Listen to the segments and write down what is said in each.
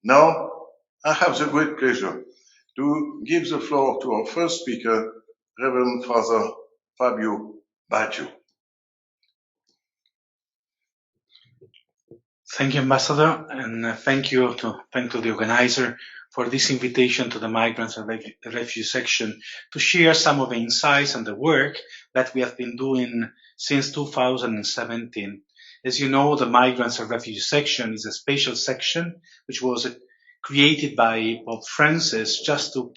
Now, I have the great pleasure to give the floor to our first speaker, Reverend Father Fabio Baggio. Thank you, Ambassador, and thank you to the organizer for this invitation to the Migrants and Refugees Section to share some of the insights and the work that we have been doing since 2017. As you know, the Migrants and Refugees Section is a special section which was created by Pope Francis just to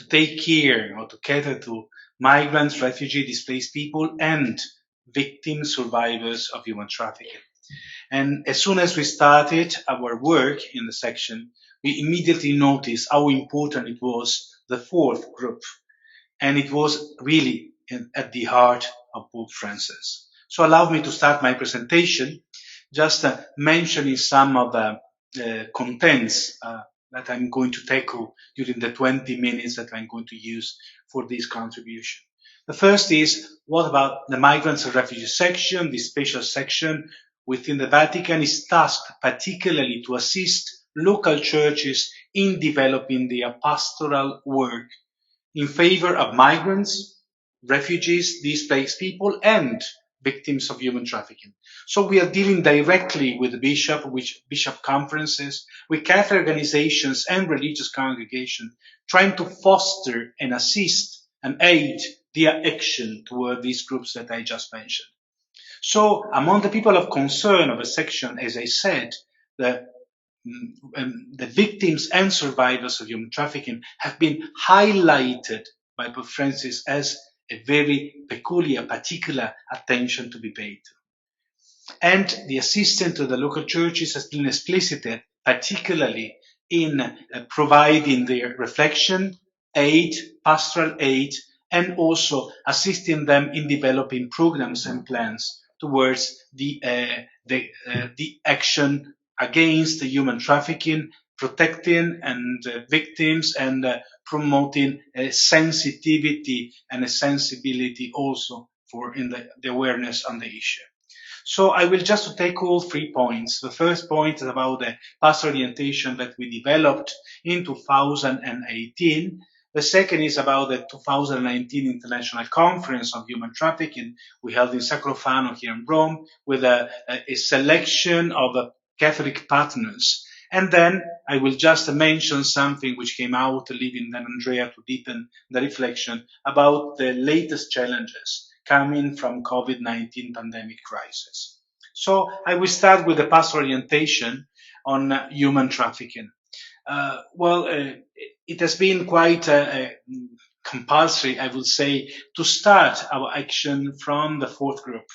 take care or to cater to migrants, refugees, displaced people, and victims, survivors of human trafficking. And as soon as we started our work in the section, we immediately noticed how important it was, the fourth group. And it was really at the heart of Pope Francis. So allow me to start my presentation just mentioning some of the contents that I'm going to tackle during the 20 minutes that I'm going to use for this contribution. The first is, what about the Migrants and Refugees section? This special section within the Vatican is tasked particularly to assist local churches in developing their pastoral work in favor of migrants, refugees, displaced people, and victims of human trafficking. So we are dealing directly with the bishop, with bishop conferences, with Catholic organizations and religious congregations, trying to foster and assist and aid their action toward these groups that I just mentioned. So among the people of concern of a section, as I said, the victims and survivors of human trafficking have been highlighted by Pope Francis as a very peculiar, particular attention to be paid to. And the assistance to the local churches has been explicited, particularly in providing their reflection, aid, pastoral aid, and also assisting them in developing programs and plans towards the action against the human trafficking, protecting and victims, and promoting a sensitivity and a sensibility also for in the awareness on the issue. So I will just take all 3 points. The first point is about the pastoral orientation that we developed in 2018. The second is about the 2019 International Conference on Human Trafficking we held in Sacrofano here in Rome with a selection of Catholic partners. And then I will just mention something which came out, leaving then Andrea to deepen the reflection about the latest challenges coming from COVID-19 pandemic crisis. So I will start with the pastoral orientation on human trafficking. It has been quite compulsory, I would say, to start our action from the fourth group.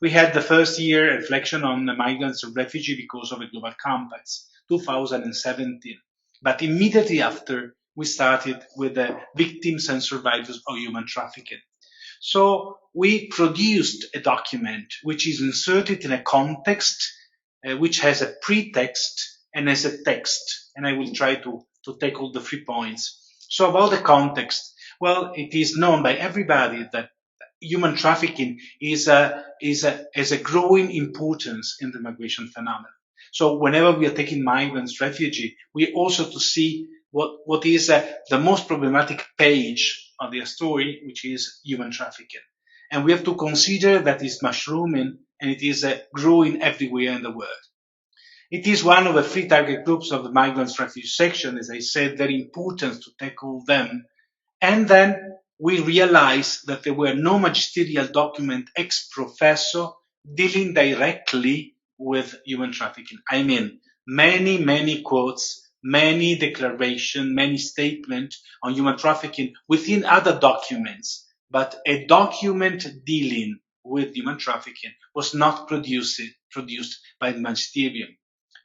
We had the first year reflection on the migrants and refugees because of the Global Compact, 2017. But immediately after, we started with the victims and survivors of human trafficking. So we produced a document which is inserted in a context which has a pretext and has a text. And I will try to take all the 3 points. So about the context, well, it is known by everybody that human trafficking has a growing importance in the migration phenomenon. So whenever we are taking migrants, refugees, we also to see what is the most problematic page of their story, which is human trafficking. And we have to consider that it's mushrooming and it is growing everywhere in the world. It is one of the 3 target groups of the Migrants Refugees section, as I said, very important to tackle them. And then we realized that there were no magisterial document ex professo dealing directly with human trafficking. I mean, many quotes, many declarations, many statements on human trafficking within other documents, but a document dealing with human trafficking was not produced by the magisterium.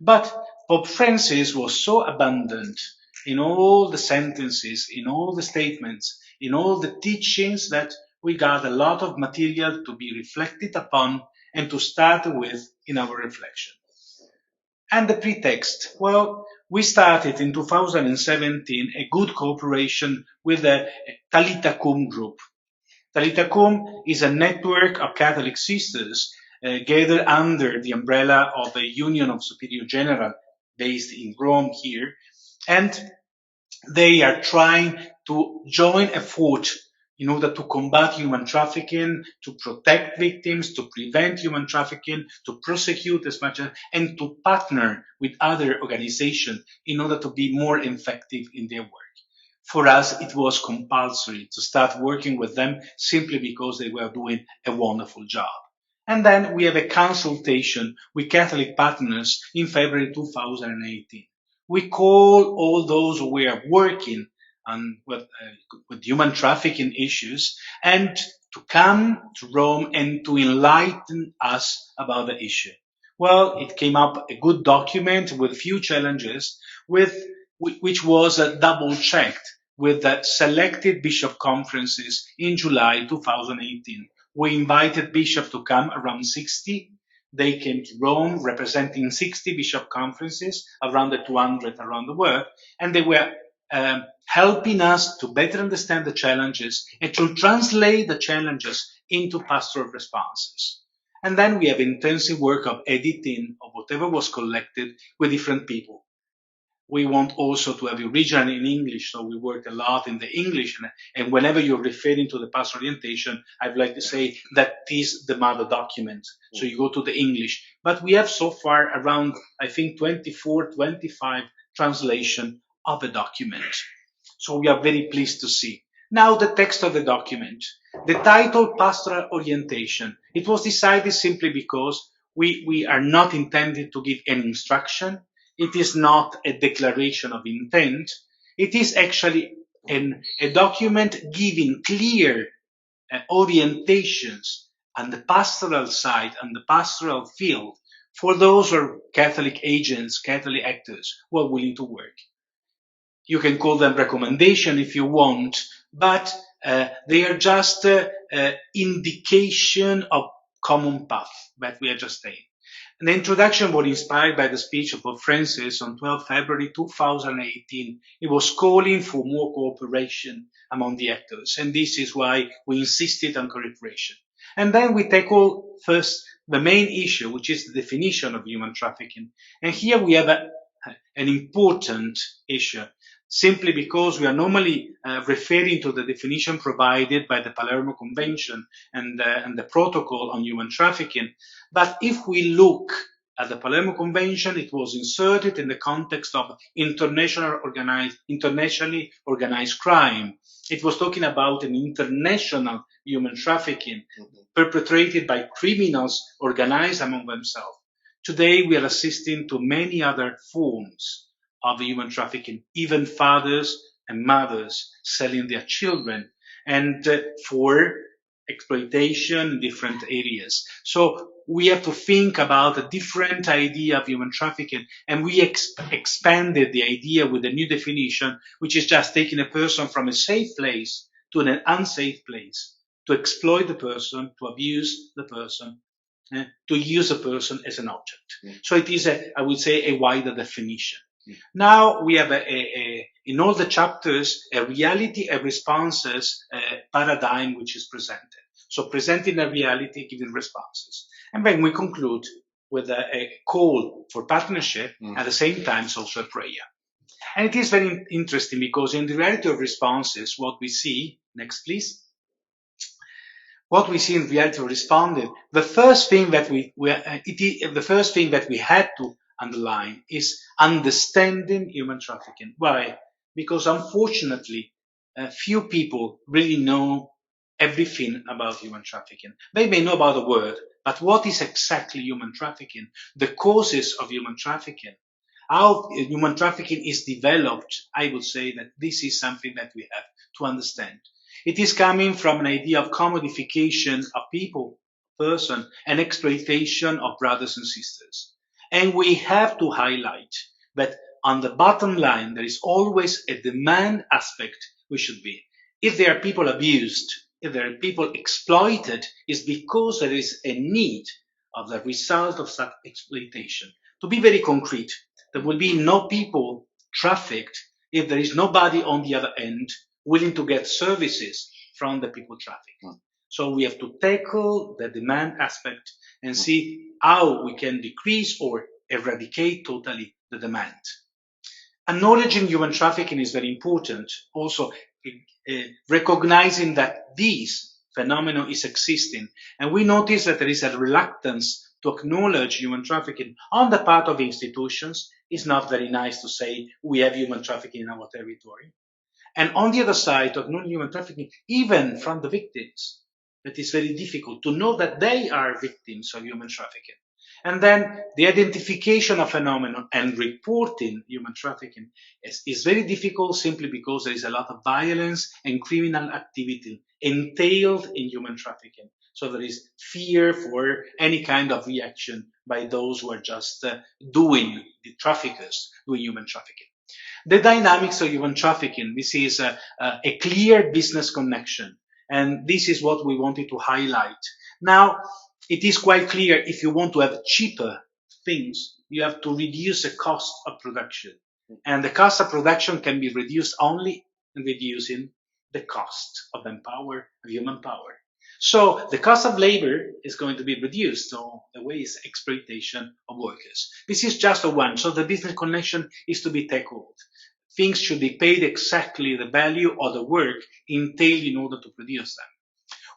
But Pope Francis was so abundant in all the sentences, in all the statements, in all the teachings that we got a lot of material to be reflected upon and to start with in our reflection. And the pretext, well, we started in 2017 a good cooperation with the Talita Cum group. Talita Cum is a network of Catholic sisters gathered under the umbrella of the Union of Superior General, based in Rome here, and they are trying to join a force in order to combat human trafficking, to protect victims, to prevent human trafficking, to prosecute as much as, and to partner with other organizations in order to be more effective in their work. For us, it was compulsory to start working with them simply because they were doing a wonderful job. And then we have a consultation with Catholic partners in February 2018. We call all those who were working on with human trafficking issues and to come to Rome and to enlighten us about the issue. Well, it came up a good document with a few challenges, which was double checked with the selected bishop conferences in July 2018. We invited bishops to come, around 60. They came to Rome representing 60 bishop conferences, around the 200 around the world, and they were helping us to better understand the challenges and to translate the challenges into pastoral responses. And then we have intensive work of editing of whatever was collected with different people. We want also to have the original in English, so we work a lot in the English. And whenever you're referring to the pastoral orientation, I'd like to say that is the mother document. So you go to the English. But we have so far around, I think, 24, 25 translation of the document. So we are very pleased to see. Now the text of the document. The title, Pastoral Orientation. It was decided simply because we are not intended to give any instruction. It is not a declaration of intent. It is actually a document giving clear orientations on the pastoral side, on the pastoral field, for those who are Catholic agents, Catholic actors who are willing to work. You can call them recommendation if you want, but they are just indication of common path that we are just saying. The introduction was inspired by the speech of Pope Francis on 12 February 2018. He was calling for more cooperation among the actors, and this is why we insisted on cooperation. And then we tackle first the main issue, which is the definition of human trafficking. And here we have an important issue, simply because we are normally referring to the definition provided by the Palermo Convention and the Protocol on Human Trafficking. But if we look at the Palermo Convention, it was inserted in the context of internationally organized crime. It was talking about an international human trafficking perpetrated by criminals organized among themselves. Today, we are assisting to many other forms of human trafficking, even fathers and mothers selling their children, and for exploitation in different areas. So we have to think about a different idea of human trafficking, and we expanded the idea with a new definition, which is just taking a person from a safe place to an unsafe place, to exploit the person, to abuse the person, to use a person as an object. So it is, I would say, a wider definition. Now we have in all the chapters a reality and responses paradigm which is presented. So presenting a reality, giving responses. And then we conclude with a call for partnership, at the same time also a prayer. And it is very interesting because in the reality of responses, what we see, next please, what we see in reality of responded, the first thing that we had to underline is understanding human trafficking. Why? Because unfortunately, few people really know everything about human trafficking. They may know about the word, but what is exactly human trafficking? The causes of human trafficking, how human trafficking is developed, I would say that this is something that we have to understand. It is coming from an idea of commodification of people, person, and exploitation of brothers and sisters. And we have to highlight that on the bottom line, there is always a demand aspect we should be. If there are people abused, if there are people exploited, it's because there is a need of the result of such exploitation. To be very concrete, there will be no people trafficked if there is nobody on the other end willing to get services from the people trafficked. So we have to tackle the demand aspect and see how we can decrease or eradicate totally the demand. Acknowledging human trafficking is very important. Also, recognizing that this phenomenon is existing. And we notice that there is a reluctance to acknowledge human trafficking on the part of institutions. It's not very nice to say we have human trafficking in our territory. And on the other side, to acknowledge human trafficking, even from the victims, that is very difficult to know that they are victims of human trafficking. And then the identification of phenomenon and reporting human trafficking is very difficult simply because there is a lot of violence and criminal activity entailed in human trafficking. So there is fear for any kind of reaction by those who are just doing the traffickers, doing human trafficking. The dynamics of human trafficking, this is a clear business connection. And this is what we wanted to highlight. Now, it is quite clear if you want to have cheaper things, you have to reduce the cost of production. And the cost of production can be reduced only in reducing the cost of manpower, of human power. So the cost of labor is going to be reduced. So the way is exploitation of workers. This is just a one. So the business connection is to be tackled. Things should be paid exactly the value of the work entailed in order to produce them.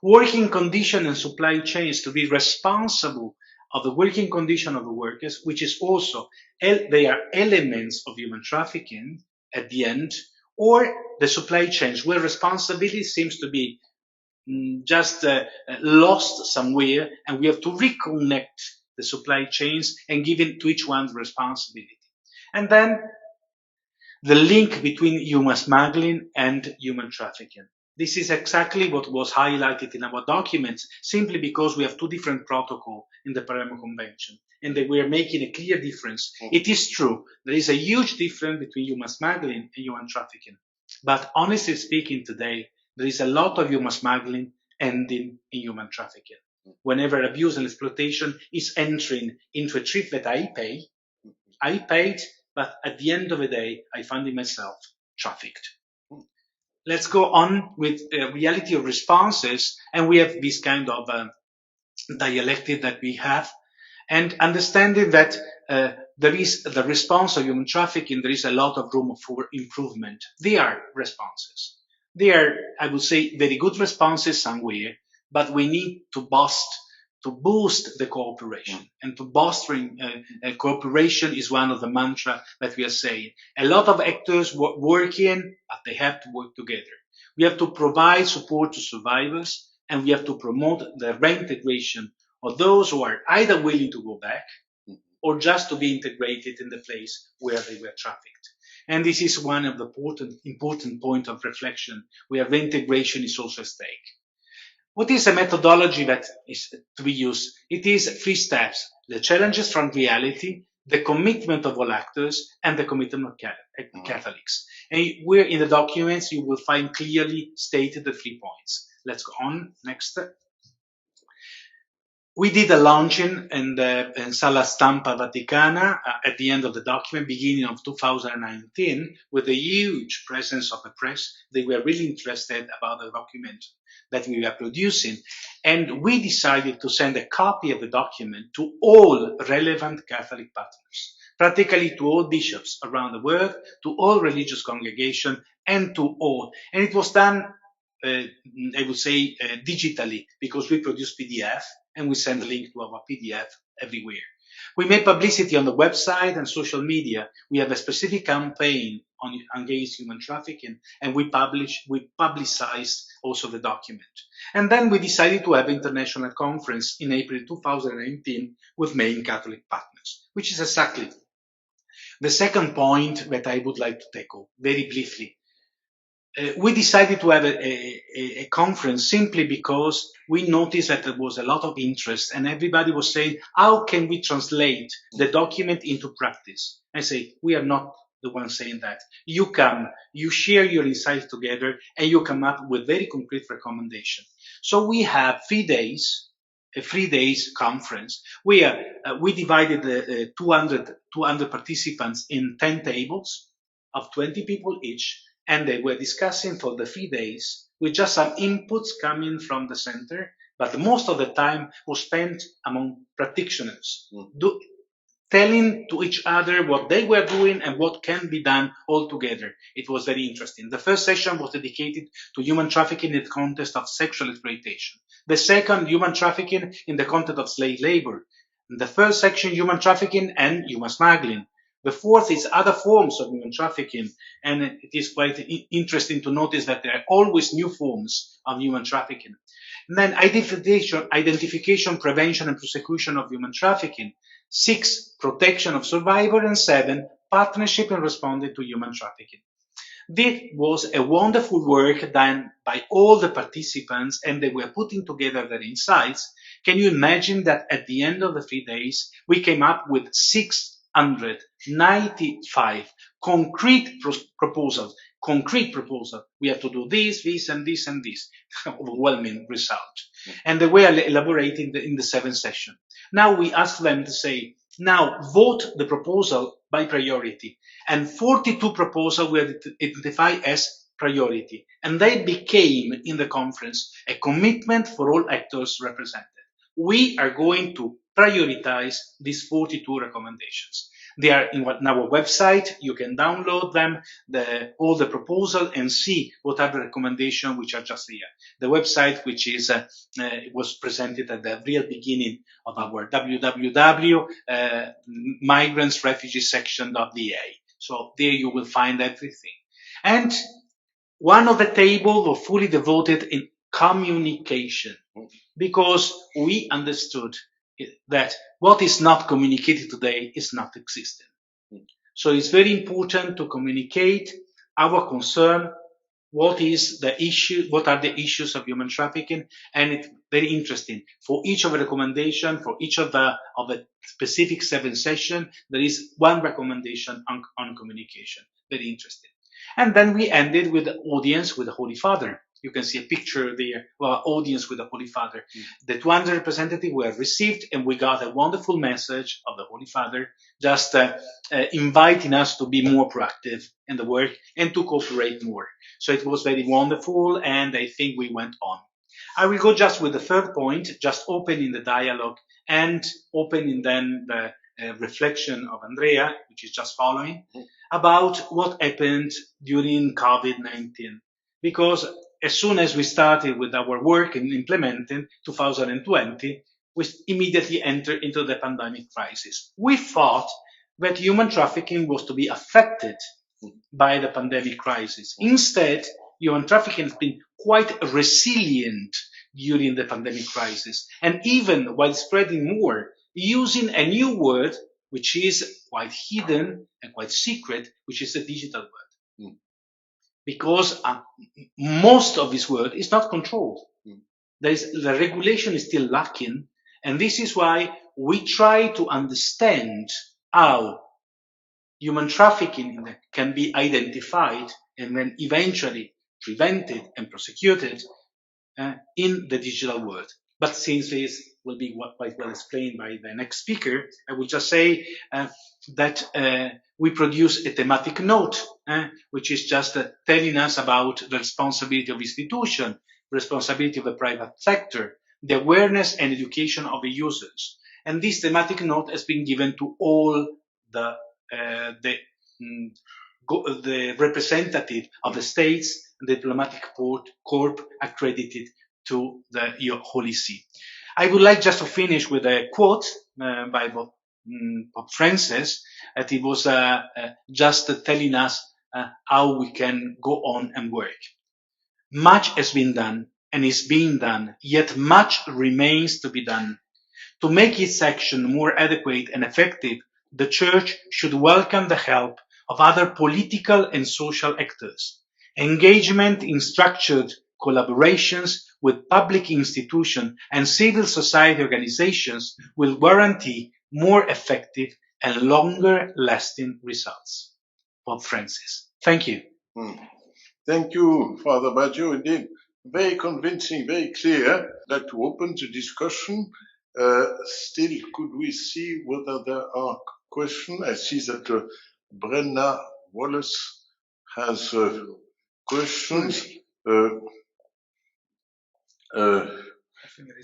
Working condition and supply chains to be responsible of the working condition of the workers, which is also, they are elements of human trafficking at the end, or the supply chains where responsibility seems to be just lost somewhere, and we have to reconnect the supply chains and give it to each one the responsibility. And then the link between human smuggling and human trafficking. This is exactly what was highlighted in our documents, simply because we have two different protocols in the Palermo Convention, and that we are making a clear difference. It is true, there is a huge difference between human smuggling and human trafficking. But honestly speaking today, there is a lot of human smuggling ending in human trafficking. Whenever abuse and exploitation is entering into a trip that I paid, but at the end of the day, I find myself trafficked. Let's go on with reality of responses, and we have this kind of dialectic that we have, and understanding that there is the response of human trafficking, there is a lot of room for improvement. They are responses. They are, I would say, very good responses somewhere, but we need to boost the cooperation. And to bolstering cooperation is one of the mantra that we are saying. A lot of actors working, but they have to work together. We have to provide support to survivors, and we have to promote the reintegration of those who are either willing to go back or just to be integrated in the place where they were trafficked. And this is one of the important point of reflection, where reintegration is also at stake. What is a methodology that is to be used? It is 3 steps: the challenges from reality, the commitment of all actors, and the commitment of Catholics. And where in the documents you will find clearly stated the 3 points. Let's go on. Next. We did a launching in Sala Stampa Vaticana at the end of the document, beginning of 2019, with a huge presence of the press. They were really interested about the document that we were producing. And we decided to send a copy of the document to all relevant Catholic partners, practically to all bishops around the world, to all religious congregations, and to all. And it was done, I would say, digitally, because we produce PDF and we send a link to our PDF everywhere. We made publicity on the website and social media. We have a specific campaign against human trafficking, and we publicized also the document. And then we decided to have an international conference in April 2019 with main Catholic partners, which is exactly the second point that I would like to tackle very briefly. We decided to have a conference simply because we noticed that there was a lot of interest, and everybody was saying, how can we translate the document into practice? I say, we are not the ones saying that. You come, you share your insights together, and you come up with very concrete recommendations. So we have 3 days, a 3 days conference, where we divided the 200 participants in 10 tables of 20 people each, and they were discussing for the 3 days with just some inputs coming from the center, but most of the time was spent among practitioners, telling to each other what they were doing and what can be done all together. It was very interesting. The first session was dedicated to human trafficking in the context of sexual exploitation. The second, human trafficking in the context of slave labor. The third section, human trafficking and human smuggling. The fourth is other forms of human trafficking, and it is quite interesting to notice that there are always new forms of human trafficking. And then identification, prevention, and prosecution of human trafficking. 6, protection of survivors, and 7, partnership in responding to human trafficking. This was a wonderful work done by all the participants, and they were putting together their insights. Can you imagine that at the end of the 3 days, we came up with 695 concrete proposals. We have to do this, and this, and this. Overwhelming result. And they were elaborated in the 7th session. Now we asked them to say, now vote the proposal by priority. And 42 proposals were identified as priority. And they became, in the conference, a commitment for all actors represented. We are going to prioritize these 42 recommendations. They are in our website. You can download them, all the proposals, and see what are the recommendations which are just here. The website, which is was presented at the real beginning of our Migrants Refugees Section.da. So there you will find everything. And one of the tables was fully devoted in communication, because we understood that what is not communicated today is not existing. So it's very important to communicate our concern, what is the issue, what are the issues of human trafficking, and it's very interesting. For each of the recommendation, for each of the specific 7 sessions, there is one recommendation on communication. Very interesting. And then we ended with the audience with the Holy Father. You can see a picture there of our audience with the Holy Father. The 200 representatives were received, and we got a wonderful message of the Holy Father, just inviting us to be more proactive in the work and to cooperate more. So it was very wonderful, and I think we went on. I will go just with the third point, just opening the dialogue and opening then the reflection of Andrea, which is just following, about what happened during COVID-19. Because as soon as we started with our work in implementing 2020, we immediately entered into the pandemic crisis. We thought that human trafficking was to be affected by the pandemic crisis. Instead, human trafficking has been quite resilient during the pandemic crisis, and even while spreading more, using a new word which is quite hidden and quite secret, which is the digital word. Because most of this world is not controlled. The regulation is still lacking, and this is why we try to understand how human trafficking can be identified and then eventually prevented and prosecuted in the digital world. But since this will be quite well explained by the next speaker, I will just say that we produce a thematic note, which is just telling us about the responsibility of institutions, responsibility of the private sector, the awareness and education of the users. And this thematic note has been given to all the representative of the states and the diplomatic corps accredited to the Holy See. I would like just to finish with a quote by Pope Francis, that he was just telling us how we can go on and work. Much has been done and is being done, yet much remains to be done. To make its action more adequate and effective, the Church should welcome the help of other political and social actors. Engagement in structured collaborations with public institutions and civil society organizations will guarantee more effective and longer lasting results. Pope Francis. Thank you. Thank you, Father Baggio. Indeed, very convincing, very clear. I'd like to open the discussion. Still, could we see whether there are questions? I see that Brenna Wallace has questions.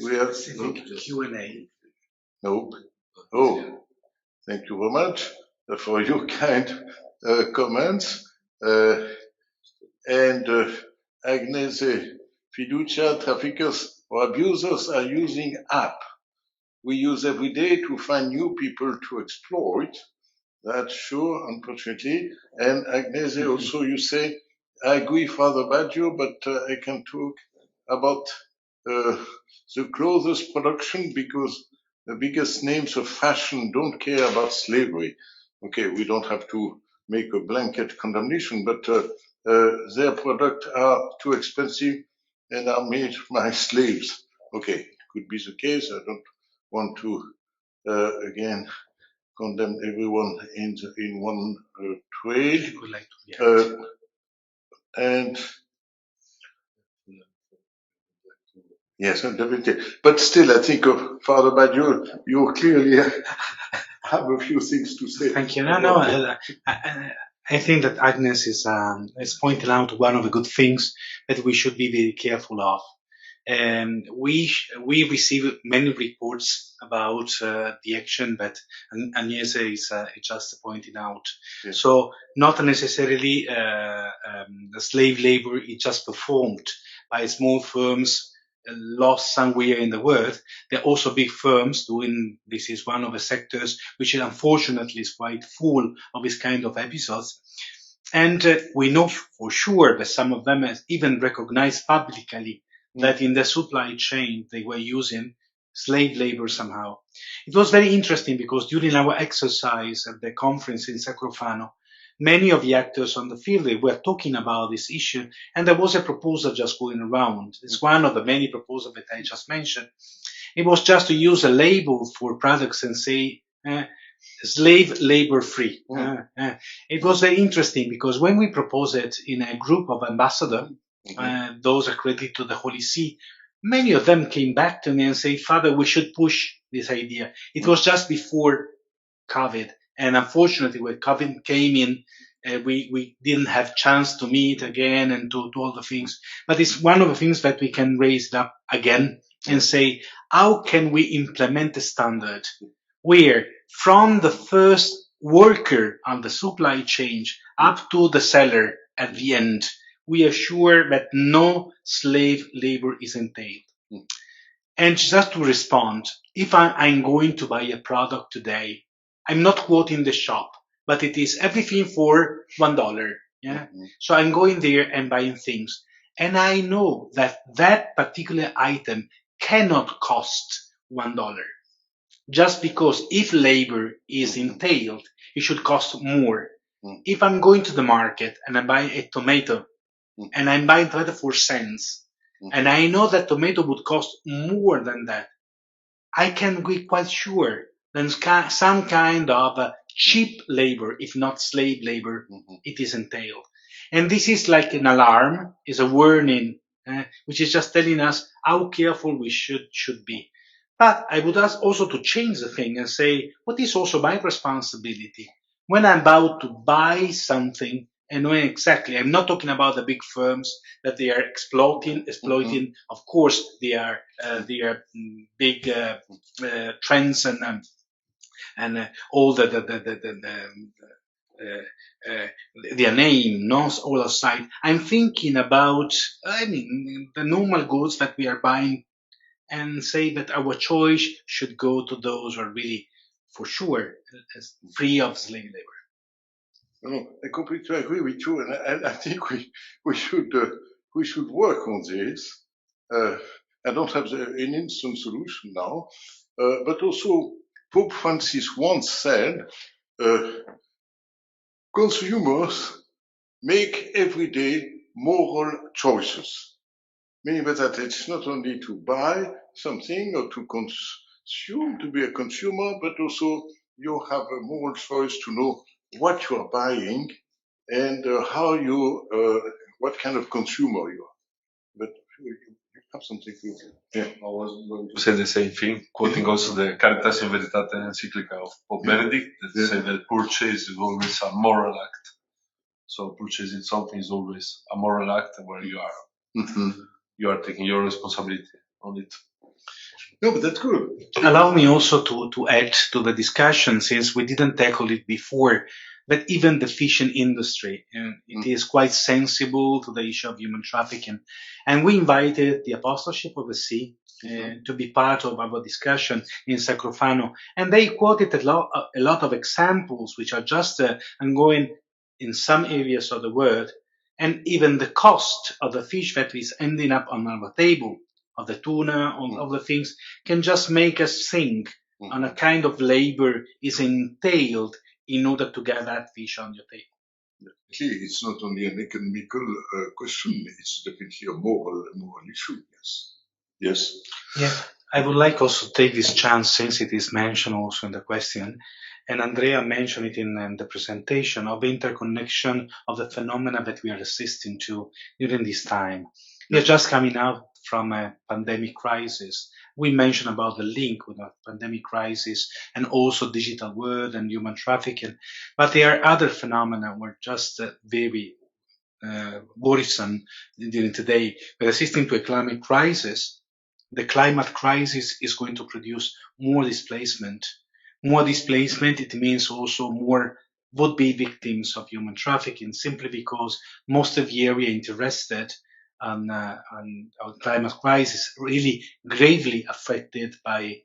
We have Q&A. No. Oh, Thank you very much for your kind comments. And Agnese, fiducia, traffickers or abusers are using app we use every day to find new people to exploit. That's sure, unfortunately. And Agnese, also you say, I agree, Father Baggio, but I can talk about the clothes production because the biggest names of fashion don't care about slavery. Okay, we don't have to make a blanket condemnation, but their products are too expensive and are made by slaves. Okay, it could be the case. I don't want to again condemn everyone in one trade. Would like to And yes, definitely. But still, I think, Father Baggio, you clearly have a few things to say. Thank you. No, I think that Agnes is pointing out one of the good things that we should be very careful of. We receive many reports about the action that Agnese is just pointing out. Yes. So not necessarily the slave labor is just performed by small firms lost somewhere in the world. There are also big firms doing this. Is one of the sectors which unfortunately is quite full of this kind of episodes. And we know for sure that some of them have even recognized publicly that in the supply chain they were using slave labor somehow. It was very interesting because during our exercise at the conference in Sacrofano, many of the actors on the field they were talking about this issue, and there was a proposal just going around. It's one of the many proposals that I just mentioned. It was just to use a label for products and say slave labor free. It was very interesting because when we proposed it in a group of ambassadors, those accredited to the Holy See, many of them came back to me and say, Father, we should push this idea. It was just before COVID. And unfortunately, when COVID came in, we didn't have chance to meet again and to do all the things. But it's one of the things that we can raise it up again and say, how can we implement a standard where from the first worker on the supply chain up to the seller at the end, we assure that no slave labor is entailed. And just to respond, if I'm going to buy a product today, I'm not quoting the shop, but it is everything for $1. Yeah. So I'm going there and buying things. And I know that that particular item cannot cost $1. Just because if labor is entailed, it should cost more. If I'm going to the market and I buy a tomato and I'm buying tomato for cents, and I know that tomato would cost more than that, I can be quite sure that some kind of cheap labor, if not slave labor, it is entailed. And this is like an alarm, is a warning, which is just telling us how careful we should be. But I would ask also to change the thing and say, what is also my responsibility? When I'm about to buy something, and knowing exactly, I'm not talking about the big firms that they are exploiting. Of course, they are big trends and all their name, not all aside. I'm thinking about, the normal goods that we are buying and say that our choice should go to those who are really, for sure, free of slave labor. No, I completely agree with you, and I think we should work on this. I don't have an instant solution now, but also Pope Francis once said, consumers make everyday moral choices, meaning that it's not only to buy something or to consume, to be a consumer, but also you have a moral choice to know what you are buying and what kind of consumer you are. But you have something to. Yeah, I was going to say the same thing, quoting also the Caritas in Veritate encyclica of Pope Benedict that say that purchase is always a moral act. So purchasing something is always a moral act where you are taking your responsibility on it. No, but that's good. Allow me also to add to the discussion, since we didn't tackle it before, that even the fishing industry, it is quite sensible to the issue of human trafficking. And we invited the Apostleship of the Sea to be part of our discussion in Sacrofano. And they quoted a lot of examples which are just ongoing in some areas of the world. And even the cost of the fish that is ending up on our table, of the tuna, of the things, can just make us think on a kind of labor is entailed in order to get that fish on your table. Clearly, it's not only an economical question, it's definitely a moral issue, yes. Yes. Yeah, I would like also to take this chance, since it is mentioned also in the question, and Andrea mentioned it in the presentation, of interconnection of the phenomena that we are assisting to during this time. We are just coming out from a pandemic crisis. We mentioned about the link with the pandemic crisis and also digital world and human trafficking, but there are other phenomena were just very worrisome during today. We're assisting to a climate crisis. The climate crisis is going to produce more displacement. More displacement, it means also more would be victims of human trafficking, simply because most of the area interested on climate crisis, really gravely affected by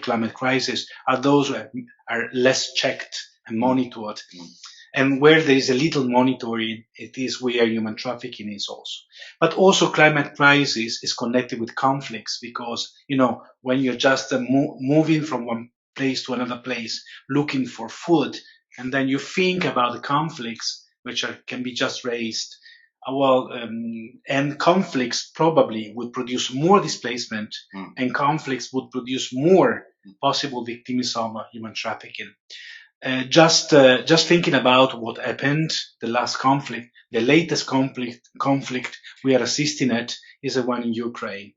climate crisis, are those who are less checked and monitored. And where there is a little monitoring, it is where human trafficking is also. But also climate crisis is connected with conflicts, because, when you're just moving from one place to another place, looking for food, and then you think about the conflicts which can be just raised, and conflicts probably would produce more displacement, and conflicts would produce more possible victims of human trafficking. Just thinking about what happened, the last conflict, the latest conflict we are assisting at is the one in Ukraine.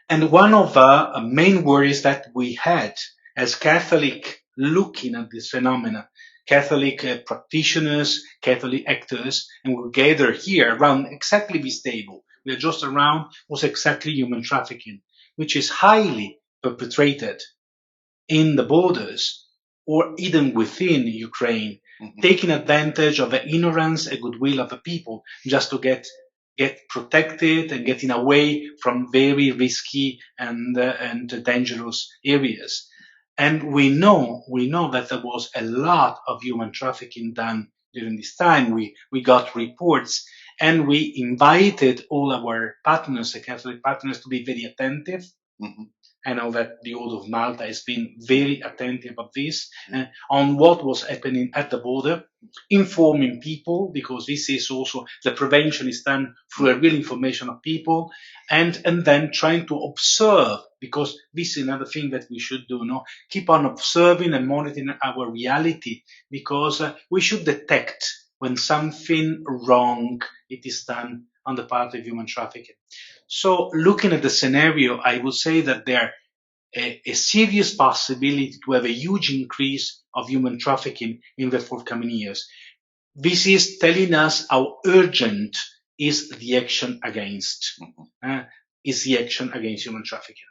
And one of the main worries that we had as Catholic looking at this phenomena, Catholic practitioners, Catholic actors, and we gather here around exactly this table. We are just around was exactly human trafficking, which is highly perpetrated in the borders or even within Ukraine, taking advantage of the ignorance and goodwill of the people just to get protected and getting away from very risky and dangerous areas. And we know that there was a lot of human trafficking done during this time. We got reports, and we invited all our partners, the Catholic partners, to be very attentive. I know that the Order of Malta has been very attentive of this, on what was happening at the border, informing people, because this is also, the prevention is done through a real information of people, and then trying to observe, because this is another thing that we should do, keep on observing and monitoring our reality, because we should detect when something wrong it is done on the part of human trafficking. So looking at the scenario, I would say that there a serious possibility to have a huge increase of human trafficking in the forthcoming years. This is telling us how urgent is the action against human trafficking.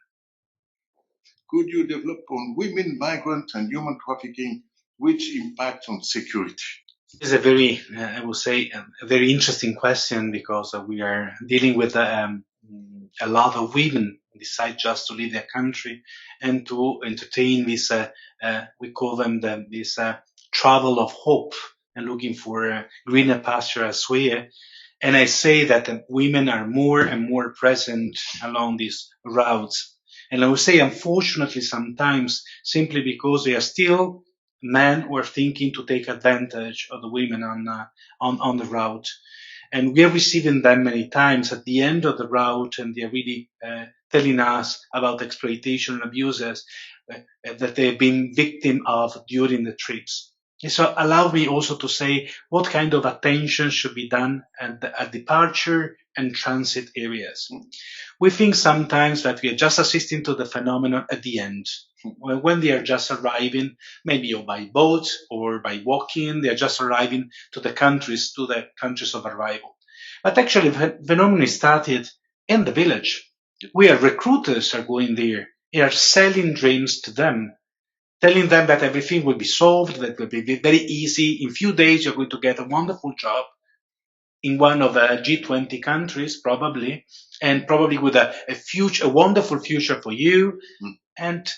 Could you develop on women, migrants, and human trafficking, which impact on security? This is a very, I would say, a very interesting question, because we are dealing with a lot of women decide just to leave their country and to entertain this, we call them this travel of hope and looking for greener pasture elsewhere. And I say that women are more and more present along these routes. And I would say, unfortunately, sometimes simply because they are still men who are thinking to take advantage of the women on the route. And we are receiving them many times at the end of the route, and they are really telling us about exploitation and abuses that they've been victim of during the trips. And so allow me also to say what kind of attention should be done at departure and transit areas. We think sometimes that we are just assisting to the phenomenon at the end. When they are just arriving, maybe by boat or by walking, they are just arriving to the countries of arrival. But actually, the phenomenon started in the village. where recruiters are going there. They are selling dreams to them, telling them that everything will be solved, that will be very easy. In few days, you're going to get a wonderful job in one of the G20 countries, probably, and probably with a wonderful future for you. And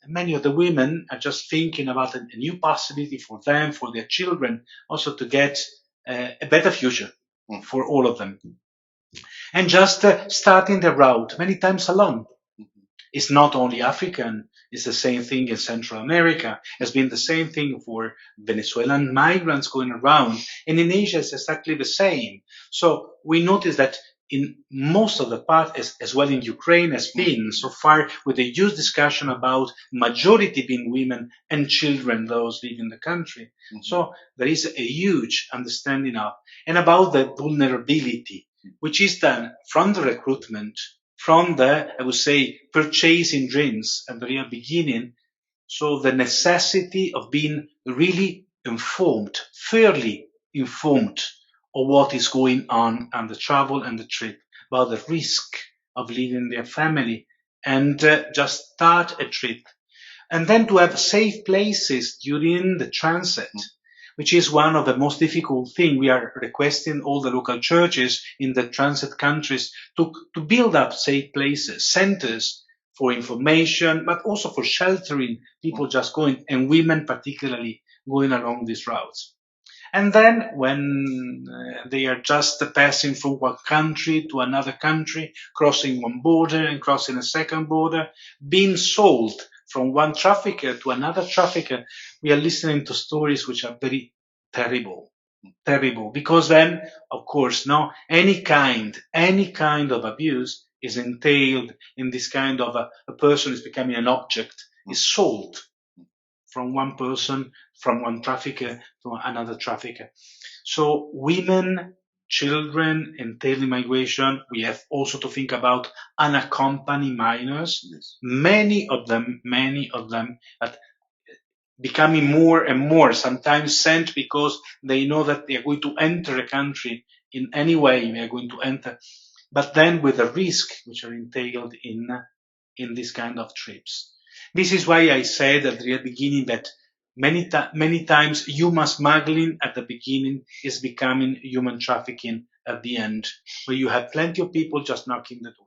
many of the women are just thinking about a new possibility for them, for their children, also to get a better future for all of them. And just starting the route many times alone. It's not only African, it's the same thing in Central America. It's been the same thing for Venezuelan migrants going around. And in Asia, it's exactly the same. So we notice that in most of the part, as well in Ukraine, has been so far with a huge discussion about majority being women and children, those living in the country. So there is a huge understanding of, and about the vulnerability, which is done from the recruitment, from the, I would say, purchasing dreams at the real beginning. So the necessity of being really informed, fairly informed of what is going on the travel and the trip, about the risk of leaving their family and just start a trip. And then to have safe places during the transit, which is one of the most difficult things. We are requesting all the local churches in the transit countries to build up safe places, centers for information, but also for sheltering people just going, and women particularly going along these routes. And then when they are just passing from one country to another country, crossing one border and crossing a second border, being sold from one trafficker to another trafficker, we are listening to stories which are very terrible, because then, of course, any kind of abuse is entailed in this kind of a person is becoming an object, is sold from one person, from one trafficker to another trafficker. So women, children, entailing migration, we have also to think about unaccompanied minors. Yes. Many of them are becoming more and more sometimes sent because they know that they are going to enter a country in any way they are going to enter, but then with the risk which are entailed in this kind of trips. This is why I said at the beginning that many times human smuggling at the beginning is becoming human trafficking at the end, where you have plenty of people just knocking the door.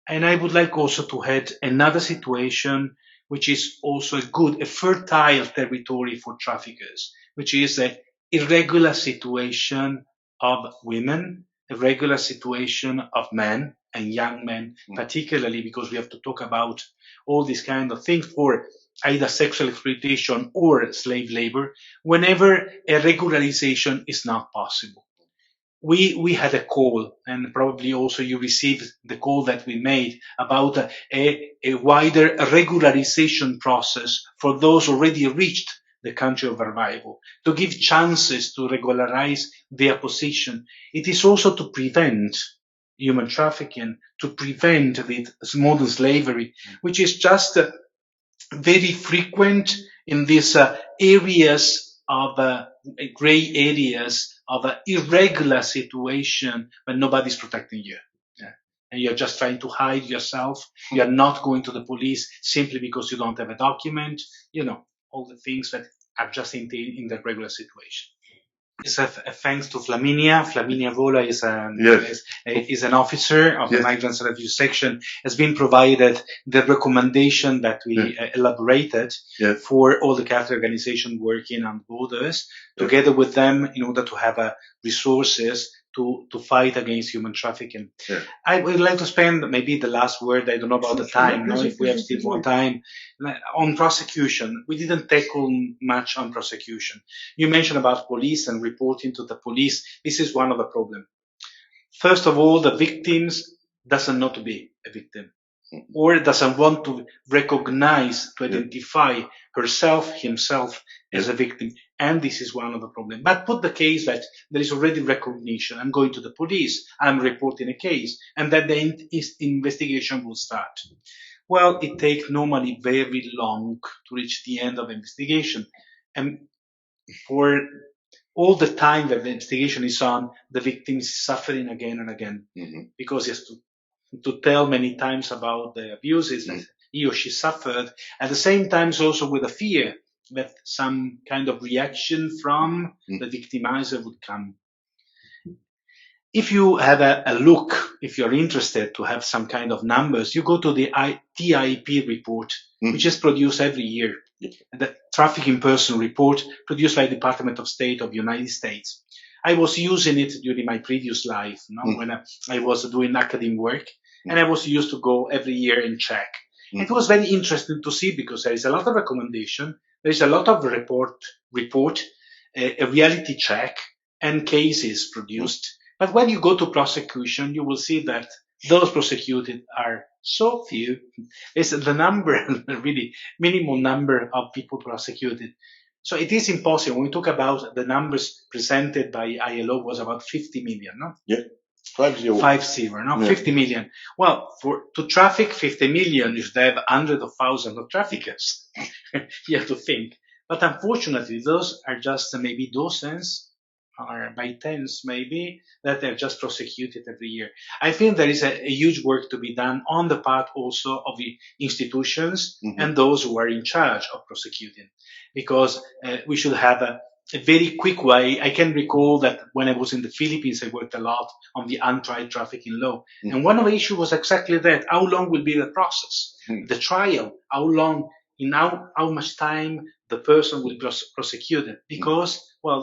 And I would like also to add another situation which is also a fertile territory for traffickers, which is the irregular situation of women, irregular situation of men and young men, particularly because we have to talk about all these kind of things for either sexual exploitation or slave labor, whenever a regularization is not possible. We had a call, and probably also you received the call that we made about a wider regularization process for those already reached the country of arrival, to give chances to regularize their position. It is also to prevent human trafficking, to prevent the modern slavery, which is just very frequent in these areas of gray areas of irregular situation when nobody's protecting you. Yeah. And you're just trying to hide yourself. You're not going to the police simply because you don't have a document. All the things that are just in the regular situation. It's a thanks to Flaminia. Flaminia Vola is an officer of the Migrants and Refugees Section, has been provided the recommendation that we elaborated for all the Catholic organizations working on borders, together with them in order to have resources to fight against human trafficking. Yeah. I would like to spend maybe the last word, I don't know about the time, if we have still more time, on prosecution. We didn't tackle much on prosecution. You mentioned about police and reporting to the police. This is one of the problems. First of all, the victims doesn't know to be a victim, or doesn't want to recognize, to identify herself, himself as a victim. And this is one of the problems. But put the case that there is already recognition. I'm going to the police, I'm reporting a case, and that the investigation will start. Well, it takes normally very long to reach the end of the investigation. And for all the time that the investigation is on, the victim is suffering again and again, because he has to to tell many times about the abuses that he or she suffered. At the same time, also with a fear that some kind of reaction from the victimizer would come. If you have a look, if you're interested to have some kind of numbers, you go to the TIP report, which is produced every year. The Trafficking Person report produced by the Department of State of the United States. I was using it during my previous life, when I was doing academic work, and I was used to go every year and check. It was very interesting to see because there is a lot of recommendation, there is a lot of report, a reality check, and cases produced. But when you go to prosecution, you will see that those prosecuted are so few. It's the number, really minimal number of people prosecuted. So it is impossible. When we talk about the numbers presented by ILO was about 50 million, no? Yeah. 50. 50, no? Yeah. 50 million. Well, to traffic 50 million, you should have hundreds of thousands of traffickers. You have to think. But unfortunately, those are just maybe dozens or by tens maybe that they're just prosecuted every year. I think there is a huge work to be done on the part also of the institutions and those who are in charge of prosecuting, because we should have a very quick way. I can recall that when I was in the Philippines, I worked a lot on the anti-trafficking law. And one of the issues was exactly that. How long will be the process, the trial? How long, in how much time the person will be prosecuted? Because, well,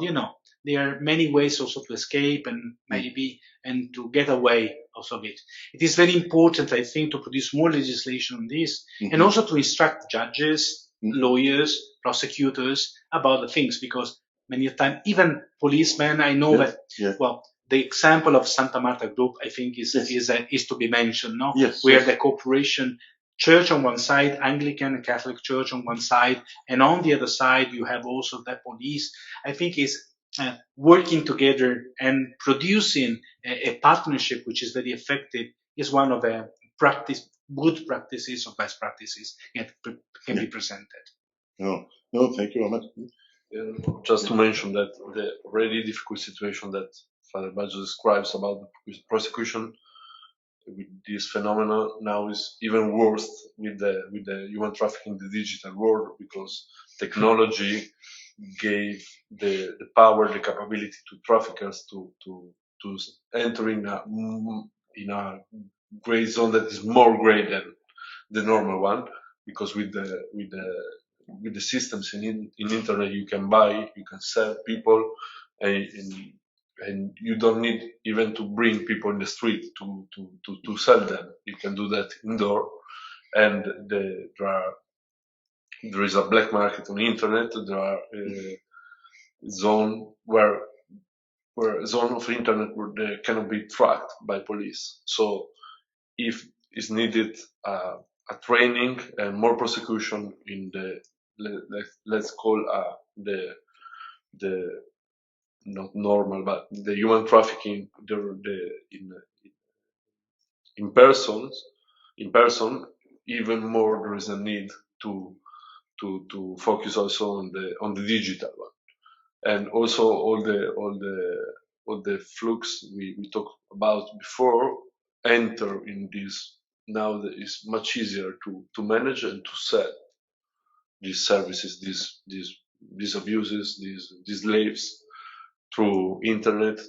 there are many ways also to escape and to get away also of it. It is very important, I think, to produce more legislation on this and also to instruct judges, lawyers, prosecutors about the things, because many times, even policemen, I know that, well, the example of Santa Marta Group, I think, is to be mentioned, no? Where the cooperation church on one side, Anglican and Catholic Church on one side, and on the other side, you have also the police, I think is working together and producing a partnership which is very effective is one of the good practices or best practices that can be presented. No, thank you very much. Just to mention that the already difficult situation that Father Baggio describes about the prosecution with this phenomenon now is even worse with the human trafficking in the digital world, because technology gave the power, the capability to traffickers to enter in a gray zone that is more gray than the normal one, because with the systems in internet you can buy, you can sell people, and you don't need even to bring people in the street to sell them. You can do that indoor, and there is a black market on the internet. There are zone of internet where they cannot be tracked by police. So if is needed a training and more prosecution in the let's call the not normal, but the human trafficking in person, even more there is a need to focus also on the digital one, and also all the flux we talked about before enter in this. Now that it's much easier to manage and to sell these services, these abuses, these slaves through internet,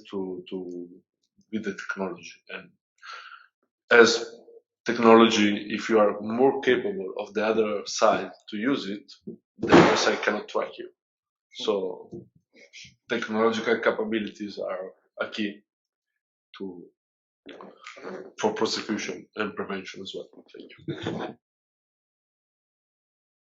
with the technology. And as technology, if you are more capable of the other side to use it, the other side cannot track you. So technological capabilities are a key for prosecution and prevention as well. Thank you.